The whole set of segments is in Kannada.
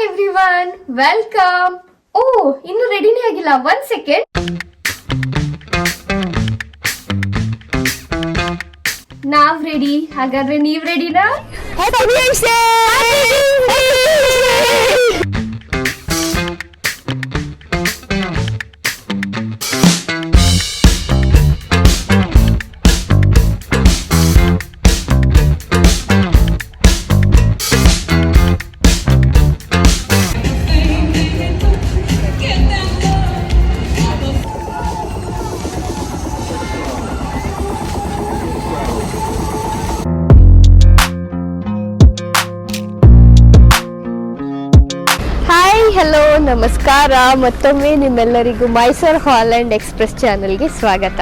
Everyone, welcome. ಓ, ಇನ್ನು ರೆಡಿನೇ ಆಗಿಲ್ಲ. 1 ಸೆಕೆಂಡ್. ನಾವ್ ರೆಡಿ. ಹಾಗಾದ್ರೆ ನೀವ್ ರೆಡಿನಾ? ಹಲೋ, ನಮಸ್ಕಾರ. ಮತ್ತೊಮ್ಮೆ ನಿಮ್ಮೆಲ್ಲರಿಗೂ ಮೈಸೂರು ಹಾಲೆಂಡ್ ಎಕ್ಸ್ಪ್ರೆಸ್ ಚಾನಲ್ಗೆ ಸ್ವಾಗತ.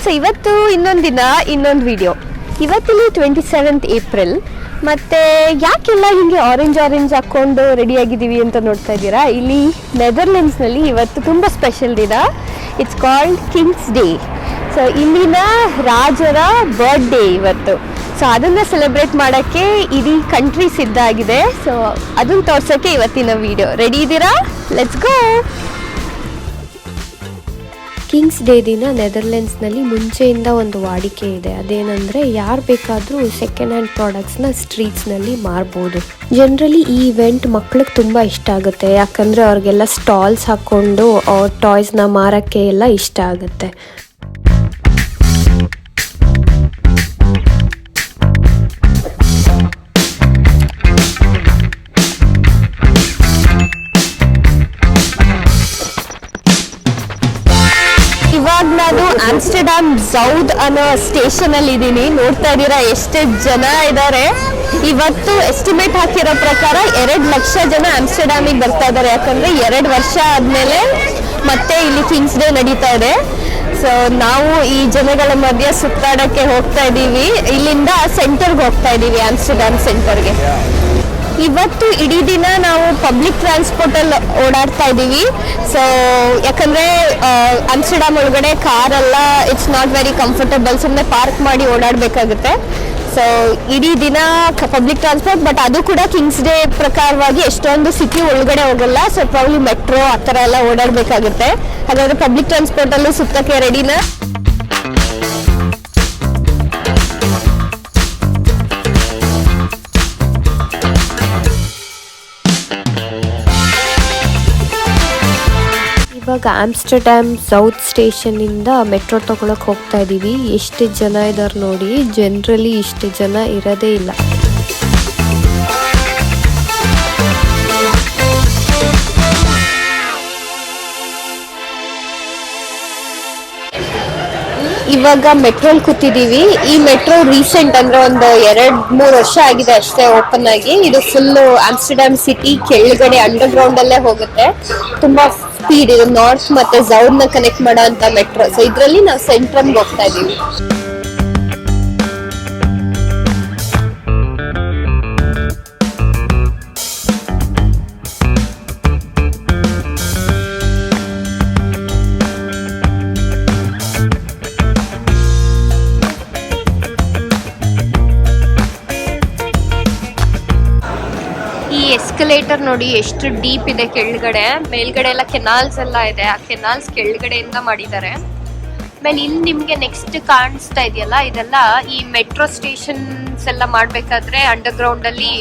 ಸೊ ಇವತ್ತು ಇನ್ನೊಂದು ದಿನ, ಇನ್ನೊಂದು ವಿಡಿಯೋ. ಇವತ್ತಿಲ್ಲಿ 27th April. ಮತ್ತು ಯಾಕೆಲ್ಲ ಹೀಗೆ ಆರೆಂಜ್ ಹಾಕ್ಕೊಂಡು ರೆಡಿಯಾಗಿದ್ದೀವಿ ಅಂತ ನೋಡ್ತಾ ಇದ್ದೀರಾ. ಇಲ್ಲಿ ನೆದರ್ಲೆಂಡ್ಸ್ನಲ್ಲಿ ಇವತ್ತು ತುಂಬ ಸ್ಪೆಷಲ್ ದಿನ. It's called Kings day. So ಇಲ್ಲಿನ ರಾಜರ ಬರ್ತ್ಡೇ ಇವತ್ತು. ಸೊ ಅದನ್ನು ಸೆಲೆಬ್ರೇಟ್ ಮಾಡೋಕ್ಕೆ ಇಡೀ ಕಂಟ್ರಿ ಸಿದ್ಧ ಆಗಿದೆ. ಸೊ ಅದನ್ನು ತೋರ್ಸೋಕ್ಕೆ ಇವತ್ತಿನ ವಿಡಿಯೋ. ರೆಡಿ ಇದ್ದೀರಾ? Let's go. ಕಿಂಗ್ಸ್ ಡೇ ದಿನ ನೆದರ್ಲೆಂಡ್ಸ್ನಲ್ಲಿ ಮುಂಚೆಯಿಂದ ಒಂದು ವಾಡಿಕೆ ಇದೆ. ಅದೇನೆಂದರೆ ಯಾರು ಬೇಕಾದರೂ ಸೆಕೆಂಡ್ ಹ್ಯಾಂಡ್ ಪ್ರಾಡಕ್ಟ್ಸ್ನ ಸ್ಟ್ರೀಟ್ಸ್ನಲ್ಲಿ ಮಾರ್ಬೋದು. ಜನರಲಿ ಈ ಇವೆಂಟ್ ಮಕ್ಳಿಗೆ ತುಂಬ ಇಷ್ಟ ಆಗುತ್ತೆ. ಯಾಕಂದರೆ ಅವ್ರಿಗೆಲ್ಲ ಸ್ಟಾಲ್ಸ್ ಹಾಕ್ಕೊಂಡು ಅವ್ರ ಟಾಯ್ಸ್ನ ಮಾರೋಕ್ಕೆ ಎಲ್ಲ ಇಷ್ಟ ಆಗುತ್ತೆ. ಇವಾಗ ನಾನು ಆಮ್ಸ್ಟರ್ಡ್ಯಾಮ್ ಸೌತ್ ಅನ್ನೋ ಸ್ಟೇಷನ್ ಅಲ್ಲಿ ಇದ್ದೀನಿ. ನೋಡ್ತಾ ಇದ್ದೀರಾ ಎಷ್ಟು ಜನ ಇದ್ದಾರೆ. ಇವತ್ತು ಎಸ್ಟಿಮೇಟ್ ಹಾಕಿರೋ ಪ್ರಕಾರ 2 ಲಕ್ಷ ಜನ ಆಮ್ಸ್ಟರ್ಡ್ಯಾಮಿಗೆ ಬರ್ತಾ ಇದ್ದಾರೆ. ಯಾಕಂದ್ರೆ 2 ವರ್ಷ ಆದ್ಮೇಲೆ ಮತ್ತೆ ಇಲ್ಲಿ ಕಿಂಗ್ಸ್ ಡೇ ನಡೀತಾ ಇದೆ. ಸೊ ನಾವು ಈ ಜನಗಳ ಮಧ್ಯೆ ಸುತ್ತಾಡಕ್ಕೆ ಹೋಗ್ತಾ ಇದ್ದೀವಿ. ಇಲ್ಲಿಂದ ಸೆಂಟರ್ಗೆ ಹೋಗ್ತಾ ಇದ್ದೀವಿ, ಆಮ್ಸ್ಟರ್ಡ್ಯಾಮ್ ಸೆಂಟರ್ಗೆ. ಇವತ್ತು ಇಡೀ ದಿನ ನಾವು ಪಬ್ಲಿಕ್ ಟ್ರಾನ್ಸ್ಪೋರ್ಟಲ್ಲಿ ಓಡಾಡ್ತಾ ಇದ್ದೀವಿ. ಸೊ ಯಾಕಂದರೆ ಆಮ್ಸ್ಟರ್ಡ್ಯಾಮ್ ಒಳಗಡೆ ಕಾರೆಲ್ಲ ಇಟ್ಸ್ ನಾಟ್ ವೆರಿ ಕಂಫರ್ಟಬಲ್. ಸುಮ್ಮನೆ ಪಾರ್ಕ್ ಮಾಡಿ ಓಡಾಡಬೇಕಾಗುತ್ತೆ. ಸೊ ಇಡೀ ದಿನ ಪಬ್ಲಿಕ್ ಟ್ರಾನ್ಸ್ಪೋರ್ಟ್. ಬಟ್ ಅದು ಕೂಡ ಕಿಂಗ್ಸ್ ಡೇ ಪ್ರಕಾರವಾಗಿ ಎಷ್ಟೊಂದು ಸಿಟಿ ಒಳಗಡೆ ಹೋಗಲ್ಲ. ಸೊ ಪ್ರಾಬ್ಲಿ ಮೆಟ್ರೋ ಆ ಥರ ಎಲ್ಲ ಓಡಾಡಬೇಕಾಗುತ್ತೆ. ಹಾಗಾದರೆ ಪಬ್ಲಿಕ್ ಟ್ರಾನ್ಸ್ಪೋರ್ಟಲ್ಲೂ ಸುತ್ತಕ್ಕೆ ರೆಡಿನಾ? ಇವಾಗ ಆಮ್ಸ್ಟರ್ಡ್ಯಾಮ್ ಸೌತ್ ಸ್ಟೇಷನಿಂದ ಮೆಟ್ರೋ ತಗೊಳಕ್ಕೆ ಹೋಗ್ತಾ ಇದ್ದೀವಿ. ಎಷ್ಟು ಜನ ಇದ್ದಾರೆ ನೋಡಿ. ಜನರಲಿ ಇಷ್ಟು ಜನ ಇರೋದೇ ಇಲ್ಲ. ಇವಾಗ ಮೆಟ್ರೋಲ್ ಕೂತಿದ್ದೀವಿ. ಈ ಮೆಟ್ರೋ ರೀಸೆಂಟ್ ಅಂದ್ರೆ ಒಂದು 2-3 ವರ್ಷ ಆಗಿದೆ ಅಷ್ಟೇ ಓಪನ್ ಆಗಿ. ಇದು ಫುಲ್ ಆಮ್ಸ್ಟರ್ಡ್ಯಾಮ್ ಸಿಟಿ ಕೆಳಗಡೆ ಅಂಡರ್ ಗ್ರೌಂಡ್ ಅಲ್ಲೇ ಹೋಗುತ್ತೆ. ತುಂಬಾ ಸ್ಪೀಡ್. ಇದು ನಾರ್ತ್ ಮತ್ತೆ ಸೌತ್ ನ ಕನೆಕ್ಟ್ ಮಾಡೋ ಅಂತ ಮೆಟ್ರೋ. ಸೊ ಇದ್ರಲ್ಲಿ ನಾವು ಸೆಂಟ್ರಲ್ಗೆ ಹೋಗ್ತಾ ಇದೀವಿ. ಎಸ್ಕಲೇಟರ್ ನೋಡಿ ಎಷ್ಟು ಡೀಪ್ ಇದೆ ಕೆಳಗಡೆ. ಮೇಲ್ಗಡೆ ಎಲ್ಲ ಕೆನಾಲ್ಸ್ ಎಲ್ಲ ಇದೆ. ಆ ಕೆನಾಲ್ಸ್ ಕೆಳಗಡೆಯಿಂದ ಮಾಡಿದ್ದಾರೆ. ಆಮೇಲೆ ಇಲ್ಲಿ ನಿಮ್ಗೆ ನೆಕ್ಸ್ಟ್ ಕಾಣಿಸ್ತಾ ಇದೆಯಲ್ಲ, ಇದೆಲ್ಲ ಈ ಮೆಟ್ರೋ ಸ್ಟೇಷನ್ಸ್ ಎಲ್ಲ ಮಾಡ್ಬೇಕಾದ್ರೆ ಅಂಡರ್ ಗ್ರೌಂಡ್ ಅಲ್ಲಿ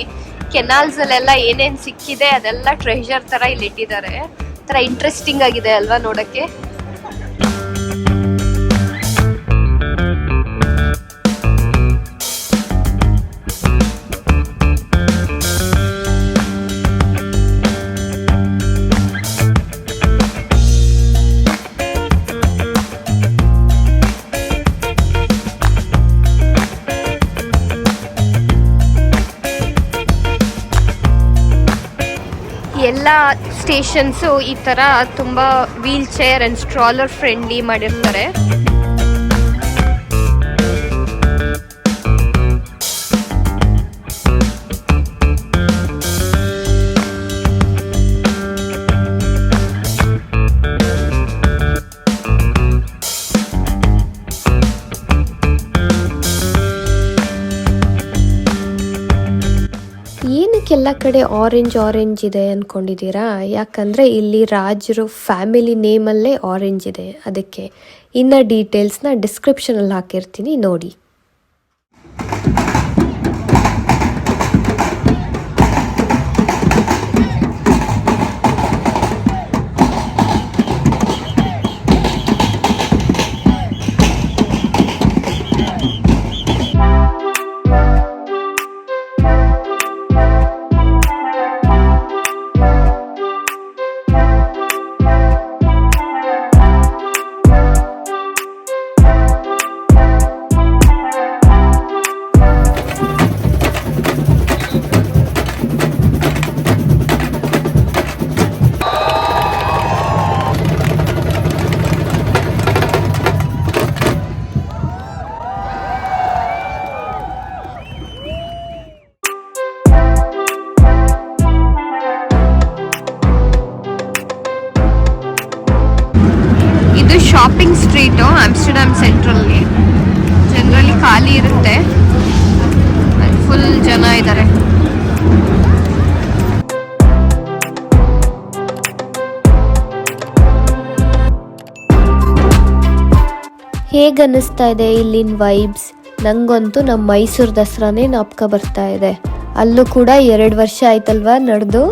ಕೆನಾಲ್ಸ್ ಅಲ್ಲೆಲ್ಲ ಏನೇನ್ ಸಿಕ್ಕಿದೆ ಅದೆಲ್ಲ ಟ್ರೆಷರ್ ತರ ಇಲ್ಲಿ ಇಟ್ಟಿದ್ದಾರೆ. ತರ ಇಂಟ್ರೆಸ್ಟಿಂಗ್ ಆಗಿದೆ ಅಲ್ವಾ ನೋಡಕ್ಕೆ. ಎಲ್ಲ ಸ್ಟೇಷನ್ಸು ಈ ಥರ ತುಂಬ ವೀಲ್ ಚೇರ್ ಆ್ಯಂಡ್ ಸ್ಟ್ರಾಲರ್ ಫ್ರೆಂಡ್ಲಿ ಮಾಡಿರ್ತಾರೆ. ಎಲ್ಲ ಕಡೆ ಕಡೆ ಆರೆಂಜ್ ಇದೆ ಅಂದ್ಕೊಂಡಿದ್ದೀರಾ? ಯಾಕಂದರೆ ಇಲ್ಲಿ ರಾಜರು ಫ್ಯಾಮಿಲಿ ನೇಮಲ್ಲೇ ಆರೆಂಜ್ ಇದೆ, ಅದಕ್ಕೆ. ಇನ್ನು ಡೀಟೇಲ್ಸ್ನ ಡಿಸ್ಕ್ರಿಪ್ಷನಲ್ಲಿ ಹಾಕಿರ್ತೀನಿ, ನೋಡಿ. ಶಾಪಿಂಗ್ ಸ್ಟ್ರೀಟು ಆಮ್ಸ್ಟರ್ಡ್ಯಾಮ್ ಸೆಂಟ್ರಲ್ಲಿ. ಜನರಲಿ ಖಾಲಿ ಇರುತ್ತೆ, ಫುಲ್ ಜನ ಇದ್ದಾರೆ. ಹೇಗನ್ನಿಸ್ತಾ ಇದೆ ಇಲ್ಲಿನ ವೈಬ್ಸ್? ನಂಗಂತೂ ನಮ್ಮ ಮೈಸೂರು ದಸರಾನೇ ನಾಪ್ಕ ಬರ್ತಾ ಇದೆ. ಅಲ್ಲೂ ಕೂಡ 2 ವರ್ಷ ಆಯ್ತಲ್ವಾ ನಡೆದು.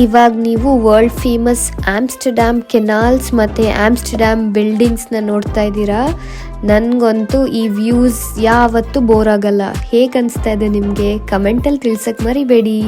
ಇವಾಗ ನೀವು ವರ್ಲ್ಡ್ ಫೇಮಸ್ ಆಮ್ಸ್ಟರ್ಡ್ಯಾಮ್ ಕೆನಾಲ್ಸ್ ಮತ್ತು ಆಮ್ಸ್ಟರ್ಡ್ಯಾಮ್ ಬಿಲ್ಡಿಂಗ್ಸ್ನ ನೋಡ್ತಾ ಇದ್ದೀರಾ. ನನಗಂತೂ ಈ ವ್ಯೂಸ್ ಯಾವತ್ತೂ ಬೋರ್ ಆಗಲ್ಲ. ಹೇಗೆ ಅನಿಸ್ತಾ ಇದೆ ನಿಮಗೆ? ಕಮೆಂಟಲ್ಲಿ ತಿಳ್ಸಕ್ಕೆ ಮರಿಬೇಡಿ.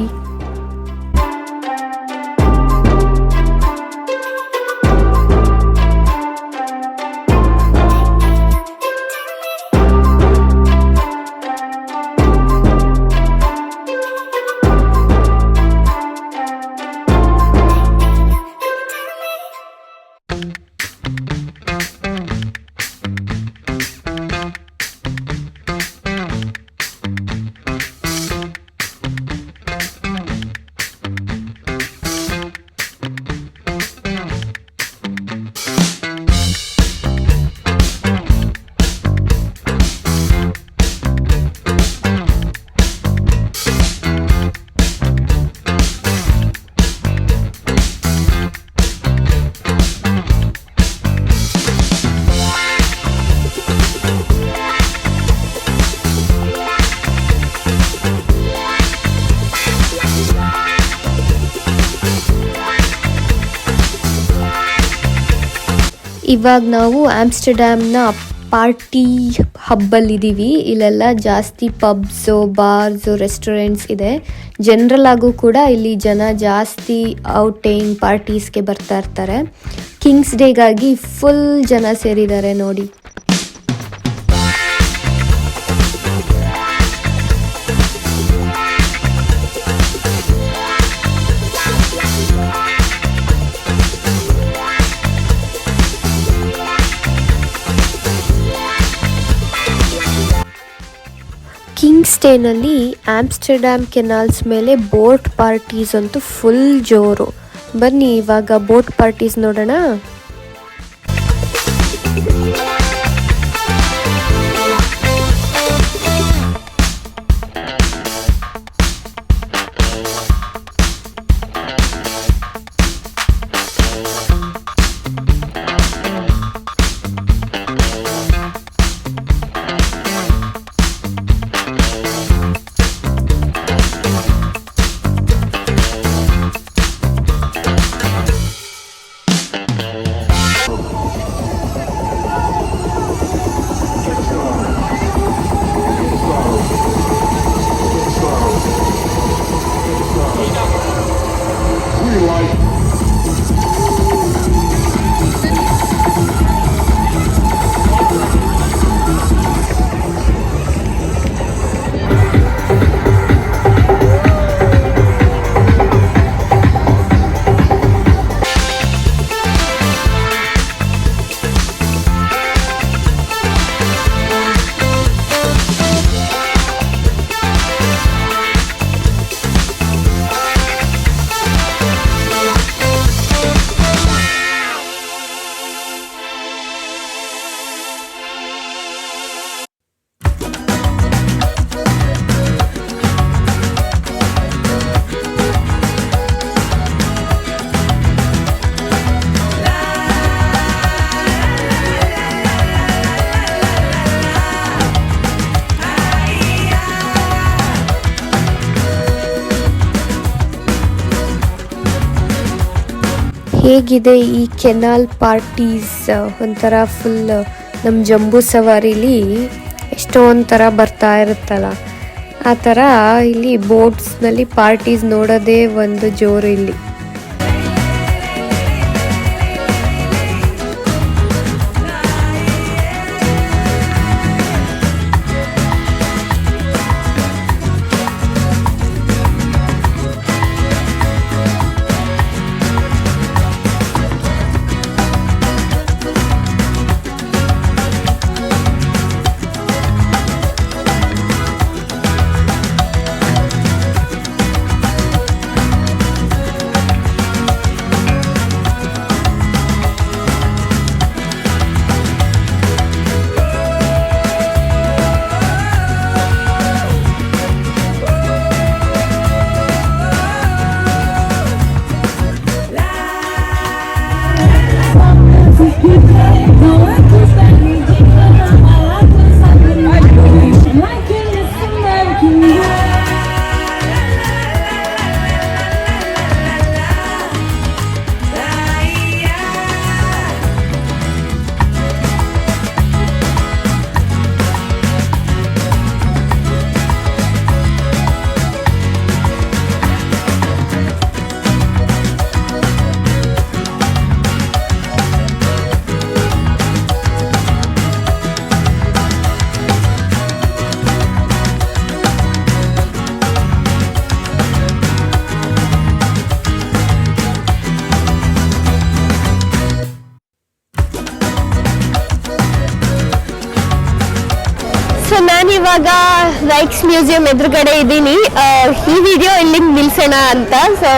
ಇವಾಗ ನಾವು ಆಮ್ಸ್ಟರ್ಡ್ಯಾಮ್ನ ಪಾರ್ಟಿ ಹಬ್ಬಲ್ಲಿದ್ದೀವಿ. ಇಲ್ಲೆಲ್ಲ ಜಾಸ್ತಿ ಪಬ್ಸು, ಬಾರ್ಸು, ರೆಸ್ಟೋರೆಂಟ್ಸ್ ಇದೆ. ಜನರಲ್ ಆಗು ಕೂಡ ಇಲ್ಲಿ ಜನ ಜಾಸ್ತಿ ಔಟಿಂಗ್ ಪಾರ್ಟೀಸ್ಗೆ ಬರ್ತಾ ಇರ್ತಾರೆ. ಕಿಂಗ್ಸ್ ಡೇಗಾಗಿ ಫುಲ್ ಜನ ಸೇರಿದ್ದಾರೆ ನೋಡಿ. ಕಿಂಗ್ಸ್ ಡೇನಲ್ಲಿ ಆಮ್ಸ್ಟರ್ಡ್ಯಾಮ್ ಕೆನಾಲ್ಸ್ ಮೇಲೆ ಬೋಟ್ ಪಾರ್ಟೀಸ್ ಅಂತೂ ಫುಲ್ ಜೋರು. ಬನ್ನಿ ಇವಾಗ ಬೋಟ್ ಪಾರ್ಟೀಸ್ ನೋಡೋಣ. ಹೇಗಿದೆ ಈ ಕೆನಾಲ್ ಪಾರ್ಟೀಸ್? ಒಂಥರ ಫುಲ್ ನಮ್ಮ ಜಂಬೂ ಸವಾರಿಲಿ ಎಷ್ಟೊಂದು ಥರ ಬರ್ತಾ ಇರುತ್ತಲ್ಲ, ಆ ಥರ ಇಲ್ಲಿ ಬೋಟ್ಸ್ನಲ್ಲಿ ಪಾರ್ಟೀಸ್ ನೋಡೋದೇ ಒಂದು ಜೋರು ಇಲ್ಲಿ. ಸೊ ನಾನಿವಾಗ ರೈಕ್ಸ್ ಮ್ಯೂಸಿಯಂ ಎದುರುಗಡೆ ಇದ್ದೀನಿ. ಈ ವಿಡಿಯೋ ಇಲ್ಲಿಗೆ ನಿಲ್ಸೋಣ ಅಂತ. ಸೊ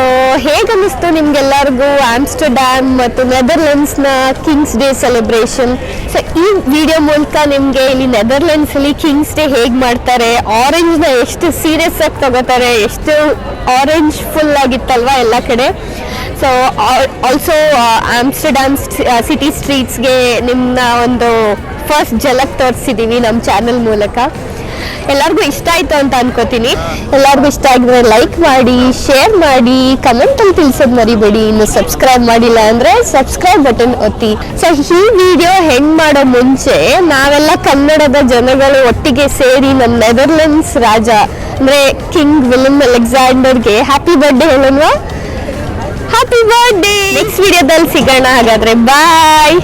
ಹೇಗನ್ನಿಸ್ತು ನಿಮ್ಗೆಲ್ಲರಿಗೂ ಆಮ್ಸ್ಟರ್ಡ್ಯಾಮ್ ಮತ್ತು ನೆದರ್ಲೆಂಡ್ಸ್ನ ಕಿಂಗ್ಸ್ ಡೇ ಸೆಲೆಬ್ರೇಷನ್? ಸೊ ಈ ವಿಡಿಯೋ ಮೂಲಕ ನಿಮಗೆ ಇಲ್ಲಿ ನೆದರ್ಲೆಂಡ್ಸಲ್ಲಿ ಕಿಂಗ್ಸ್ ಡೇ ಹೇಗೆ ಮಾಡ್ತಾರೆ, ಆರೆಂಜ್ನ ಎಷ್ಟು ಸೀರಿಯಸ್ ಆಗಿ ತಗೋತಾರೆ, ಎಷ್ಟು ಆರೆಂಜ್ ಫುಲ್ ಆಗಿತ್ತಲ್ವಾ ಎಲ್ಲ ಕಡೆ. ಸೊ ಆಲ್ಸೋ ಆಮ್ಸ್ಟರ್ಡ್ಯಾಮ್ ಸಿಟಿ ಸ್ಟ್ರೀಟ್ಸ್ಗೆ ನಿಮ್ಮನ್ನ ಒಂದು ಫಸ್ಟ್ ಝಲಕ್ ತೋರಿಸಿದ್ದೀವಿ ನಮ್ಮ ಚಾನಲ್ ಮೂಲಕ. ಎಲ್ಲರಿಗೂ ಇಷ್ಟ ಆಯಿತು ಅಂತ ಅನ್ಕೋತೀನಿ. ಎಲ್ಲರಿಗೂ ಇಷ್ಟ ಆಗಿದ್ರೆ ಲೈಕ್ ಮಾಡಿ, ಶೇರ್ ಮಾಡಿ, ಕಮೆಂಟಲ್ಲಿ ತಿಳಿಸೋದು ಮರಿಬೇಡಿ. ಇನ್ನು ಸಬ್ಸ್ಕ್ರೈಬ್ ಮಾಡಿಲ್ಲ ಅಂದರೆ ಸಬ್ಸ್ಕ್ರೈಬ್ ಬಟನ್ ಒತ್ತಿ. ಸೊ ಈ ವಿಡಿಯೋ ಹೆಂಗೆ ಮಾಡೋ ಮುಂಚೆ ನಾವೆಲ್ಲ ಕನ್ನಡದ ಜನಗಳು ಒಟ್ಟಿಗೆ ಸೇರಿ ನಮ್ಮ ನೆದರ್ಲೆಂಡ್ಸ್ ರಾಜ ಅಂದರೆ ಕಿಂಗ್ ವಿಲಿಯಂ ಅಲೆಕ್ಸಾಂಡರ್ಗೆ ಹ್ಯಾಪಿ ಬರ್ಡೇ ಹೇಳೋಣ. Happy birthday. ನೆಕ್ಸ್ಟ್ ವಿಡಿಯೋದಲ್ಲಿ ಸಿಗೋಣ ಹಾಗಾದರೆ. ಬಾಯ್.